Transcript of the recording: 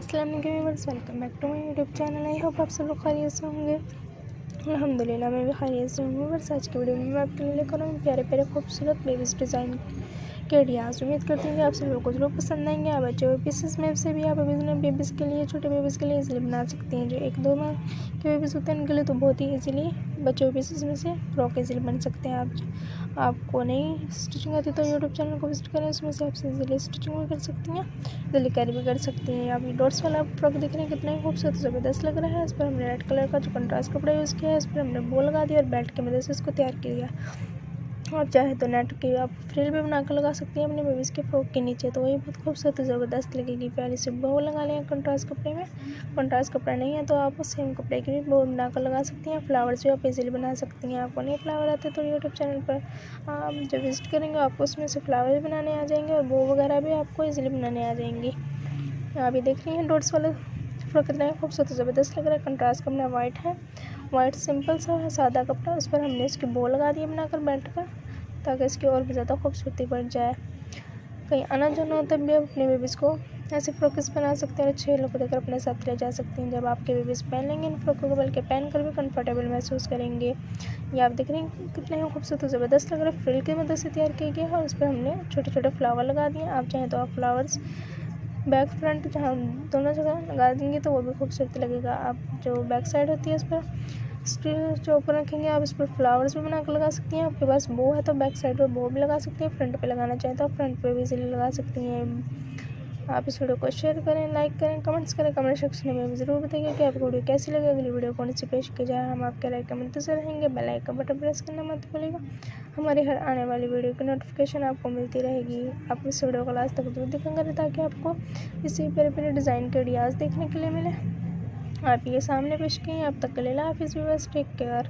अस्सलाम वालेकुम viewers, welcome back to my YouTube channel. I hope आप सब लोग खैरियत से होंगे। अल्हम्दुलिल्लाह मैं भी खैरियत से हूँ। व्यूअर्स, आज की वीडियो में मैं आपके लिए लेकर आऊँ प्यारे प्यारे खूबसूरत बेबीज़ डिज़ाइन के आइडियाज़। उम्मीद करती हूँ कि आप सब लोगों को जरूर पसंद आएंगे। आप बच्चे हुए पीसेस में से भी आप बेबीज़ के लिए, छोटे बेबीज़ के लिए इजीली बना सकती हैं। जो 1-2 माह के बेबीज़ होते हैं उनके लिए तो बहुत ही इजीली बच्चे हुए पीसेस में से फ्रॉक इजीली बन सकते हैं। आपको नहीं स्टिचिंग आती तो यूट्यूब चैनल को विजिट करें, उसमें से आप इजीली स्टिचिंग भी कर सकती हैं, इजीली कैरी भी कर सकती हैं। आप ये डॉट्स वाला फ्रॉक देख रहे हैं, कितना ही खूबसूरत ज़बरदस्त लग रहा है। इस पर हमने रेड कलर का जो कंट्रास्ट कपड़ा यूज़ किया है, इस पर हमने बॉल लगा दिया और बेल्ट की मदद से इसको तैयार किया। आप चाहे तो नेट की आप फ्रिल भी बना कर लगा सकती हैं अपने बेबीज़ के फ्रॉक के नीचे, तो वही बहुत खूबसूरत ज़बरदस्त लगेगी। प्यारी सी बॉल लगा लें कंट्रास्ट कपड़े में। कंट्रास्ट कपड़ा नहीं है तो आप सेम कपड़े की भी बॉल बना कर लगा सकती हैं। फ्लावर्स भी आप इजीली बना सकती हैं। आपको नहीं फ्लावर आते तो यूट्यूब चैनल पर आप जब विजिट करेंगे आपको उसमें से फ्लावर भी बनाने आ जाएंगे और बो वगैरह भी आपको इजीली बनाने आ जाएंगी। आप ये देख रही हैं डॉट्स वाले फ्रॉक कितना खूबसूरत ज़बरदस्त लग रहा है। कंट्रास्ट कपड़ा वाइट है, वाइट सिंपल सा है सादा कपड़ा, उस पर हमने इसकी बॉल लगा दी है बनाकर बेल्ट पर, ताकि इसकी और भी ज़्यादा खूबसूरती बढ़ जाए। कहीं आना जाना हो तब भी आप अपने बेबीज़ को ऐसे फ्रॉक्स बना सकते हैं और अच्छे लोग देकर अपने साथ ले जा सकते हैं। जब आपके बेबीज़ पहन लेंगे इन फ्रॉकों को, बल्कि पहन कर भी कंफर्टेबल महसूस करेंगे। ये आप देख रहे हैं कितने खूबसूरत ज़बरदस्त लग रहा है। फ्रिल की मदद से तैयार किया गया है और उस पर हमने छोटे छोटे फ्लावर लगा दिए। आप चाहें तो आप फ्लावर्स बैक फ्रंट जहाँ दोनों जगह लगा देंगे तो वो भी खूबसूरत लगेगा। आप जो बैक साइड होती है इस पर स्टिल जो ऊपर रखेंगे आप इस पर फ्लावर्स भी बना कर लगा सकती हैं। आपके पास बो है तो बैक साइड पर बो भी लगा सकती हैं। फ्रंट पे लगाना चाहें तो आप फ्रंट पे भी इजीली लगा सकती हैं। आप इस वीडियो को शेयर करें, लाइक करें, कमेंट्स करें। कमेंट सेक्शन में ज़रूर बताइए कि आपको वीडियो कैसी लगी। अगली वीडियो कौन सी पेश की जाए, हम आपके राय का इंतज़ार रहेंगे। बेल आइकन बटन प्रेस करना मत भूलिएगा, हमारी हर आने वाली वीडियो की नोटिफिकेशन आपको मिलती रहेगी। आप इस वीडियो को लास्ट तक जरूर देखेंगे ताकि आपको इसी प्यारे प्यारे डिज़ाइन के आइडियाज़ देखने के लिए मिले। आप ये सामने पेश किए। अब तक के लिए हाफिज़ व्यूअर्स, टेक केयर।